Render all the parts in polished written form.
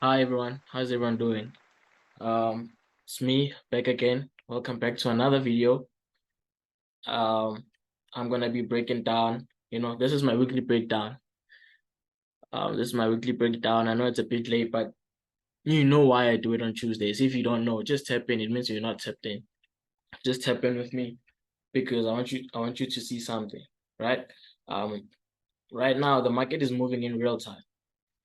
Hi everyone, how's everyone doing? It's me back again. Welcome back to another video. Um, I'm gonna be breaking down, this is my weekly breakdown. This is my weekly breakdown. I know it's a bit late, but you know why I do it on Tuesdays. If you don't know, just tap in. It means you're not tapped in. Just tap in with me because I want you to see something, right? Um, right now the market is moving in real time.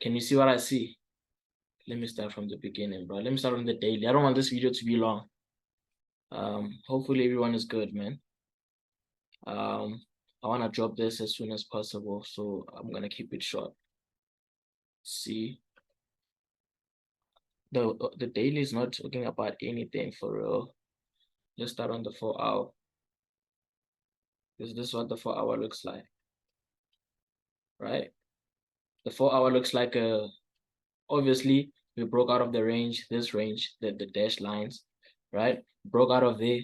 Can you see what I see? Let me start from the beginning, bro. Let me start from the daily. I don't want this video to be long. Hopefully everyone is good, man. I want to drop this as soon as possible, so I'm gonna keep it short. See, the daily is not talking about anything for real. Let's start on the 4 hour. Is this what the 4 hour looks like? Right? The 4 hour looks like obviously we broke out of the range, this range, the dash lines, right? Broke out of there,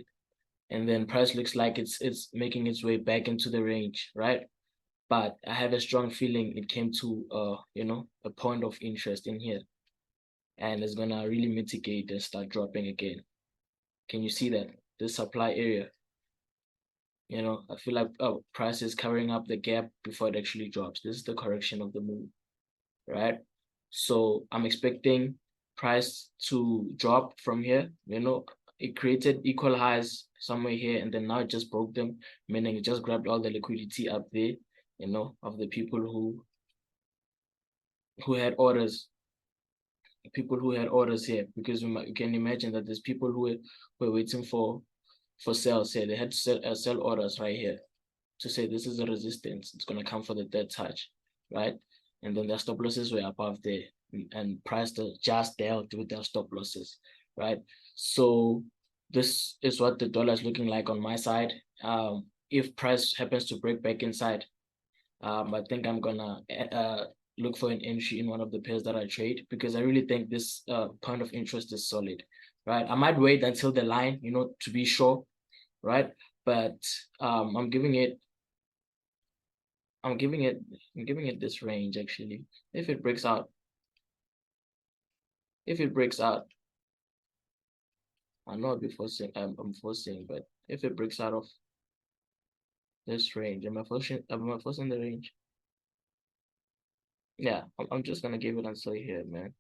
and then price looks like it's making its way back into the range, right? But I have a strong feeling it came to a point of interest in here, and it's gonna really mitigate and start dropping again. Can you see that? This supply area, I feel like price is covering up the gap before it actually drops. This is the correction of the move, right? So I'm expecting price to drop from here. It created equal highs somewhere here, and then now it just broke them, meaning it just grabbed all the liquidity up there, of the people who had orders, here, because you can imagine that there's people who were waiting for sales here. They had to sell orders right here to say this is a resistance. It's gonna come for the third touch, right? And then their stop losses were above there, and price just dealt with their stop losses, right? So this is what the dollar is looking like on my side. If price happens to break back inside, I think I'm gonna look for an entry in one of the pairs that I trade, because I really think this point of interest is solid, right? I might wait until the line, to be sure, right? But I'm giving it I'm giving it this range actually. If it breaks out, I'm not be forcing. I'm forcing, but if it breaks out of this range, am I forcing? Am I forcing the range? Yeah, I'm just gonna give it until here, man.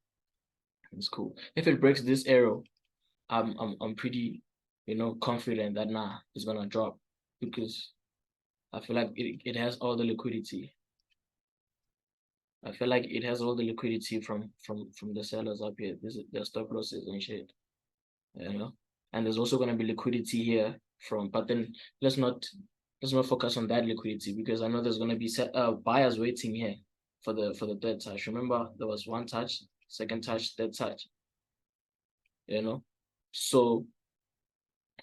It's cool. If it breaks this arrow, I'm pretty, confident that it's gonna drop, because I feel like it has all the liquidity. I feel like it has all the liquidity from the sellers up here. This is their stop losses and shit, you know. And there's also gonna be liquidity here but then let's not focus on that liquidity, because I know there's gonna be buyers waiting here for the third touch. Remember, there was one touch, second touch, third touch, So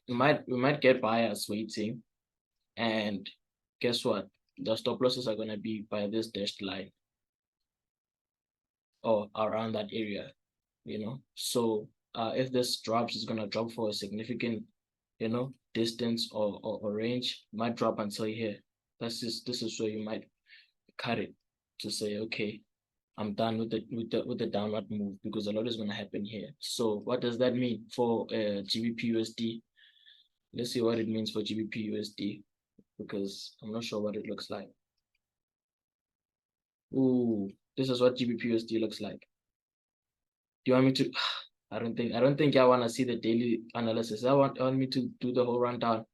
we might get buyers waiting, and guess what? The stop losses are gonna be by this dashed line or around that area. So if this drops, it's gonna drop for a significant, distance or range. It might drop until here. This is where you might cut it to say, okay, I'm done with the downward move, because a lot is gonna happen here. So what does that mean for GBPUSD? Let's see what it means for GBPUSD, because I'm not sure what it looks like. Ooh, this is what GBPUSD looks like. Do you want me to? I don't think I want to see the daily analysis. I want me to do the whole rundown.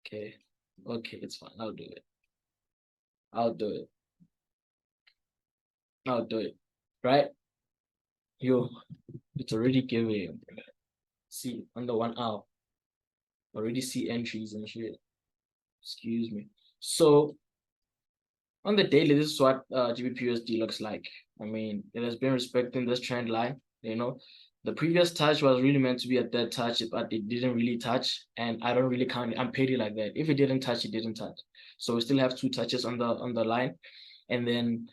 Okay. Okay, it's fine. I'll do it. I'll do it. I'll do it. Right? Yo, it's already giving. See, on the 1 hour. Already see entries and shit. Excuse me. So on the daily, this is what GBPUSD looks like. I mean, it has been respecting this trend line. The previous touch was really meant to be a third touch, but it didn't really touch, and I don't really count it. I'm petty like that. If it didn't touch, it didn't touch. So we still have two touches on the line, and then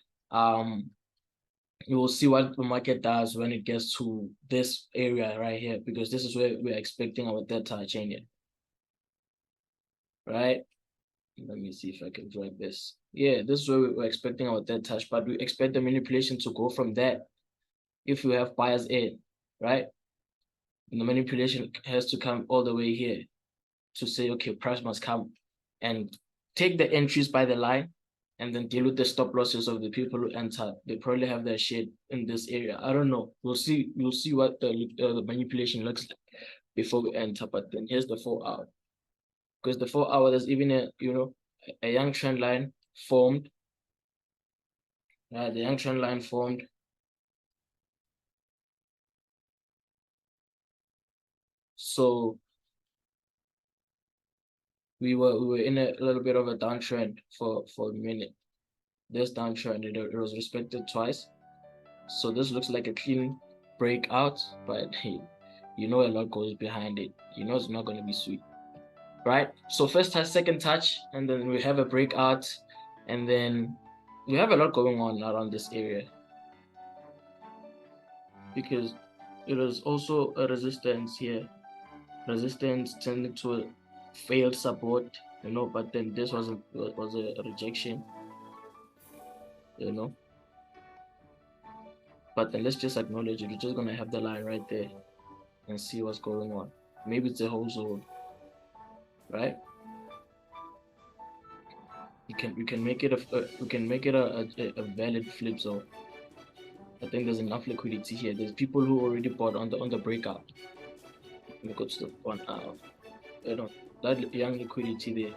you will see what the market does when it gets to this area right here, because this is where we're expecting our third touch in it, right? Let me see if I can drag this. Yeah, this is where we're expecting our third touch, but we expect the manipulation to go from that, if you have buyers in, right? And the manipulation has to come all the way here to say, okay, price must come and take the entries by the line and then deal with the stop losses of the people who enter. They probably have their shit in this area. I don't know. We'll see. We'll see what the manipulation looks like before we enter. But then here's the 4 hour, because the 4 hour, there's even a young trend line formed. The young trend line formed. So we were in a little bit of a downtrend for a minute. This downtrend, it was respected twice. So this looks like a clean breakout, but hey, a lot goes behind it. It's not going to be sweet, right? So first touch, second touch, and then we have a breakout, and then we have a lot going on around this area, because it is also a resistance here. Resistance tending to a failed support, but then this was a rejection, but then let's just acknowledge it. We're just gonna have the line right there and see what's going on. Maybe it's a whole zone, right? We can make it a valid flip zone. I think there's enough liquidity here. There's people who already bought on the breakout. Let me go to the 1 hour. That young liquidity there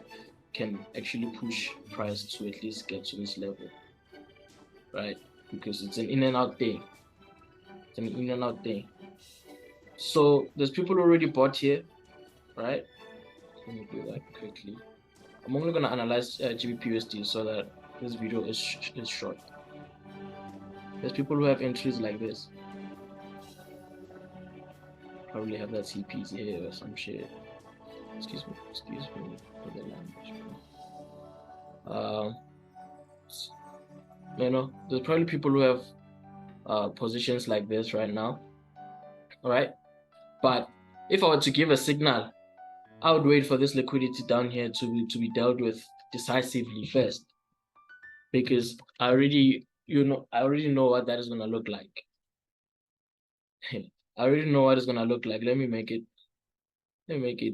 can actually push price to at least get to this level, right? Because it's an in and out thing. It's an in and out thing. So there's people already bought here, right? Let me do that quickly. I'm only gonna analyze GBPUSD so that this video is short. There's people who have entries like this. Probably have that CPs here or some shit. Excuse me for the language. There's probably people who have positions like this right now. All right, but if I were to give a signal, I would wait for this liquidity down here to be dealt with decisively first, because I already know what that is gonna look like. I already know what it's gonna look like. Let me make it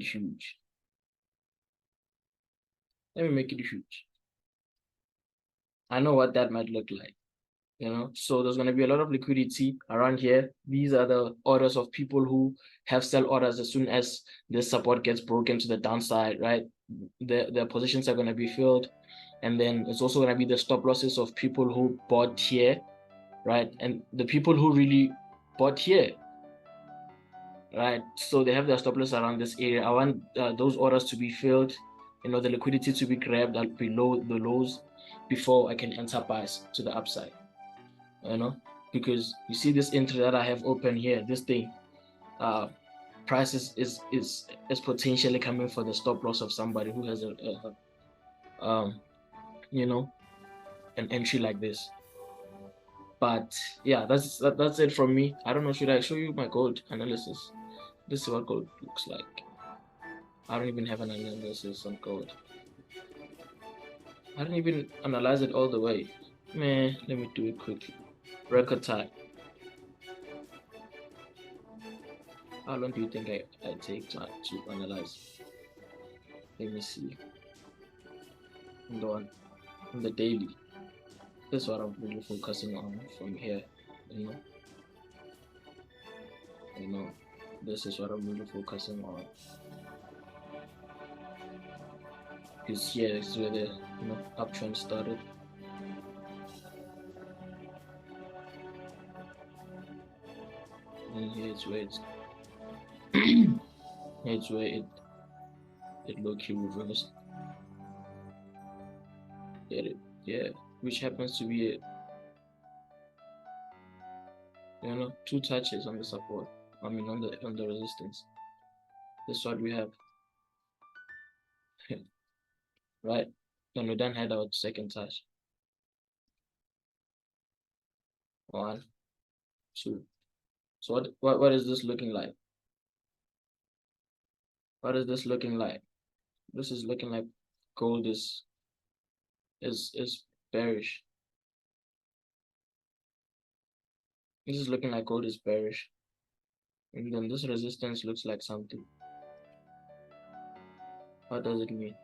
huge. Let me make it huge. I know what that might look like. So there's going to be a lot of liquidity around here. These are the orders of people who have sell orders as soon as this support gets broken to the downside, right? Their positions are going to be filled. And then it's also going to be the stop losses of people who bought here, right? And the people who really bought here, right? So they have their stop loss around this area. I want those orders to be filled, the liquidity to be grabbed below the lows before I can enter buys to the upside. Because you see this entry that I have open here, this thing, price is potentially coming for the stop loss of somebody who has an entry like this. But yeah, that's it from me. I don't know, should I show you my gold analysis? This is what gold looks like. I don't even have an analysis on gold. I didn't even analyze it all the way. Man, let me do it quickly. Record time. How long do you think I take to analyze? Let me see. On the daily. This is what I'm really focusing on from here. This is what I'm really focusing on. Because here is where the uptrend started. And here's where here's where it low-key reversed. Get it? Yeah, which happens to be two touches on the support. I mean on the resistance. That's what we have. Right? Then we then head out second touch. 1, 2. So what is this looking like? What is this looking like? This is looking like gold is bearish. This is looking like gold is bearish. And then this resistance looks like something. What does it mean?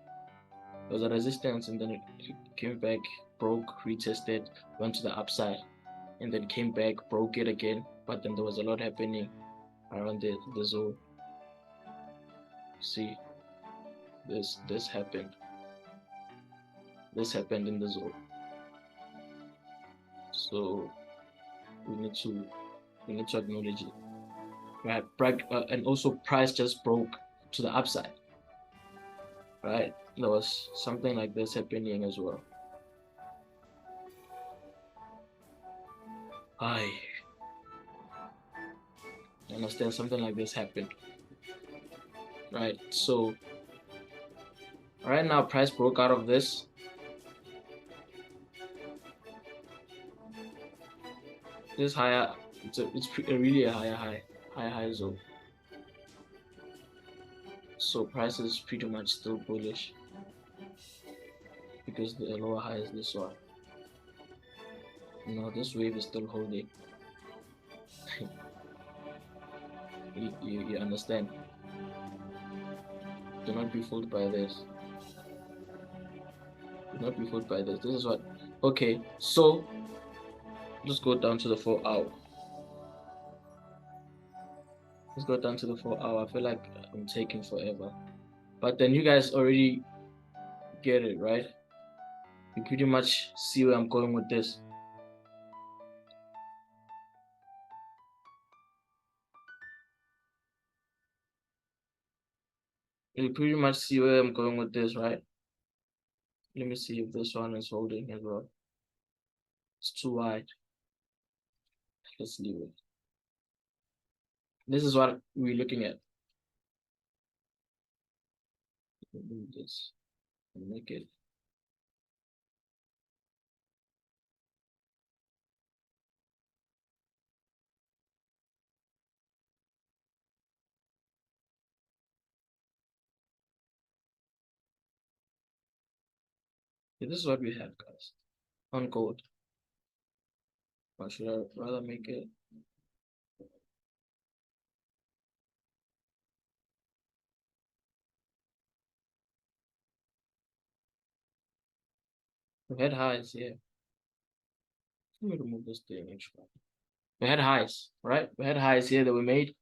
There was a resistance and then it came back, broke, retested, went to the upside, and then came back, broke it again. But then there was a lot happening around the zone. See, this happened. This happened in the zone. So we need to acknowledge it. Right, and also price just broke to the upside. Right, there was something like this happening as well. I understand something like this happened. Right, so right now price broke out of this. This higher, it's really a high zone. So price is pretty much still bullish because the lower high is this one. No, this wave is still holding. you understand? Do not be fooled by this. Do not be fooled by this. This is what. Okay, so let's go down to the 4 hour. Let's go down to the 4 hour. I feel like I'm taking forever. But then you guys already get it, right? You pretty much see where I'm going with this. You pretty much see where I'm going with this, right? Let me see if this one is holding as well. It's too wide. Let's leave it. This is what we're looking at. Do this and make it. This is what we have, guys. On gold. Or should I rather make it? We had highs here. Let me remove this thing. We had highs, right? We had highs here that we made,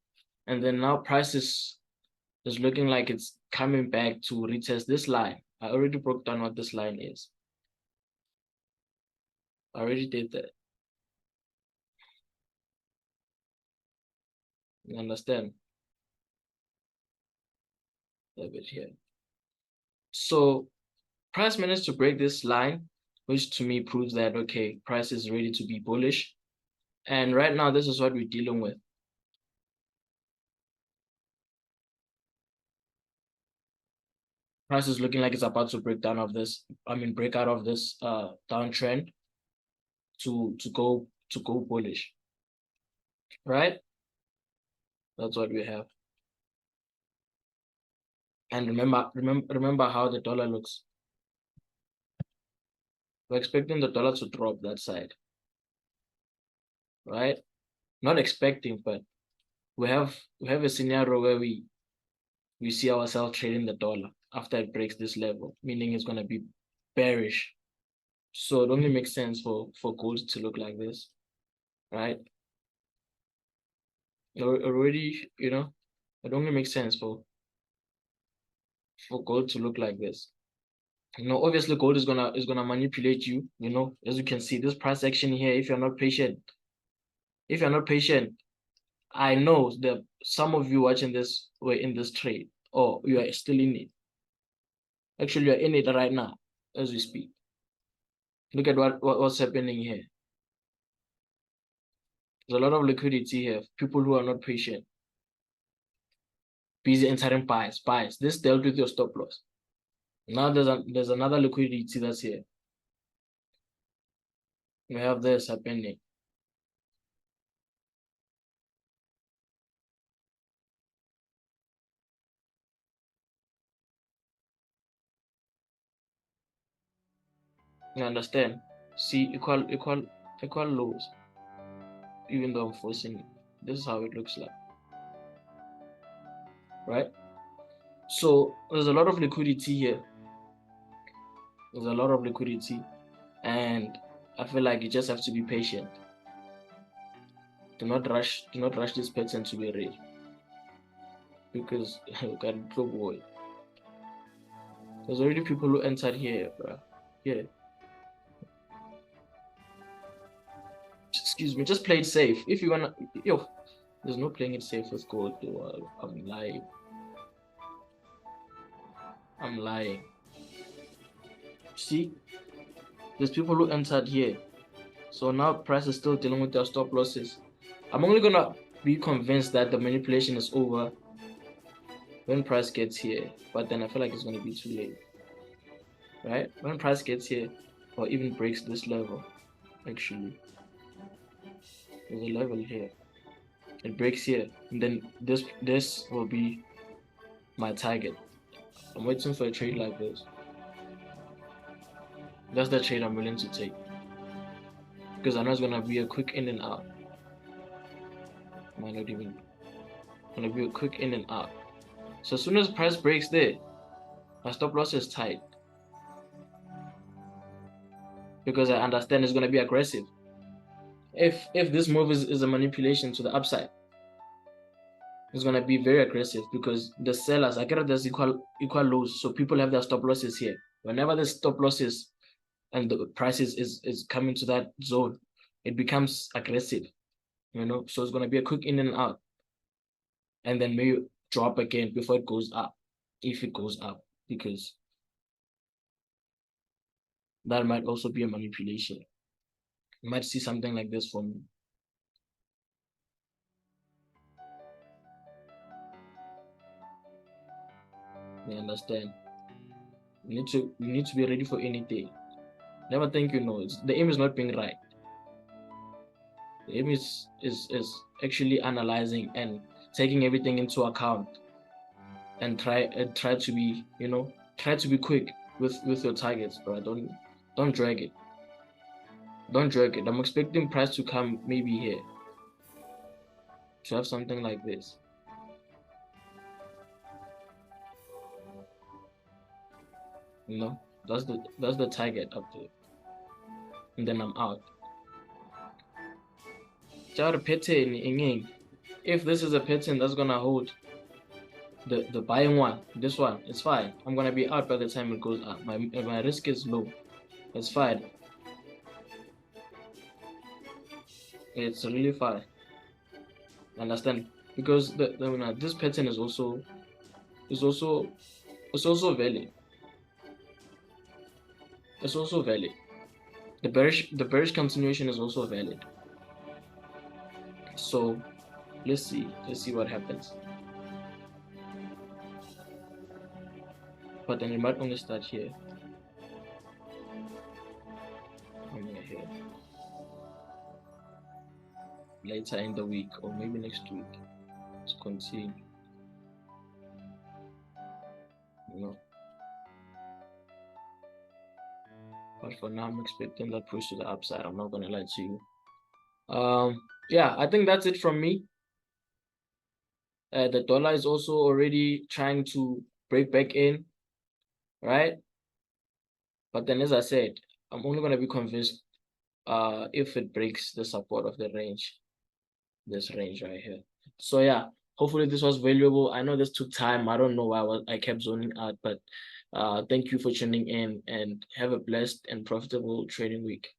and then now prices is looking like it's coming back to retest this line. I already broke down what this line is. I already did that. You understand? A bit here. So price managed to break this line, which to me proves that, okay, price is ready to be bullish. And right now, this is what we're dealing with. Price is looking like it's about to break down of this, break out of this downtrend to go bullish. Right? That's what we have. And remember how the dollar looks. We're expecting the dollar to drop that side. Right? Not expecting, but we have a scenario where we see ourselves trading the dollar after it breaks this level, meaning it's gonna be bearish. So it only makes sense for gold to look like this, right? Already, it only makes sense for gold to look like this. Obviously gold is gonna manipulate you, as you can see this price action here. If you're not patient, I know that some of you watching this were in this trade, or you are still in it. Actually, you're in it right now as we speak. Look at what's happening here. There's a lot of liquidity here. People who are not patient, busy entering buys. This dealt with your stop loss. Now there's another liquidity that's here. We have this happening. You understand? See, equal lows. even though I'm forcing it. This is how it looks like, right? So there's a lot of liquidity here. There's a lot of liquidity, and I feel like you just have to be patient. Do not rush this pattern to be real, because you can club boy. There's already people who entered here, bro. Here. Excuse me, just play it safe. If you wanna, yo, there's no playing it safe with gold. I'm lying. I'm lying. See, there's people who entered here. So now price is still dealing with their stop losses. I'm only gonna be convinced that the manipulation is over when price gets here, but then I feel like it's gonna be too late, right? When price gets here, or even breaks this level, actually, there's a level here. It breaks here, and then this will be my target. I'm waiting for a trade like this. That's the trade I'm willing to take, because I know it's gonna be a quick in and out. Might not even gonna be a quick in and out. So as soon as price breaks there, my stop loss is tight, because I understand it's gonna be aggressive. If this move is a manipulation to the upside, it's gonna be very aggressive, because the sellers, I get there's equal lows, so people have their stop losses here. Whenever the stop losses and the price is coming to that zone, it becomes aggressive, you know. So it's gonna be a quick in and out, and then maybe drop again before it goes up, if it goes up, because that might also be a manipulation. You might see something like this from me. You understand? You need to be ready for anything. Never think you know. The aim is not being right. The aim is actually analyzing and taking everything into account, and try to be, you know, try to be quick with your targets, bro. Don't drag it. Don't drag it. I'm expecting price to come maybe here, to have something like this. You know, that's the target up there, and then I'm out. If this is a pattern that's gonna hold the buying one, this one, it's fine. I'm gonna be out by the time it goes up. My risk is low. It's fine. It's really fine. Understand? Because this pattern is also valid. It's also valid. The bearish continuation is also valid. So let's see what happens. But then it might only start here. Here. Later in the week, or maybe next week. Let's continue. You know. But for now, I'm expecting that push to the upside. I'm not gonna lie to you. Yeah, I think that's it from me. The dollar is also already trying to break back in, right? But then, as I said, I'm only gonna be convinced if it breaks the support of the range, this range right here. So yeah, hopefully this was valuable. I know this took time. I don't know why I kept zoning out, but thank you for tuning in, and have a blessed and profitable trading week.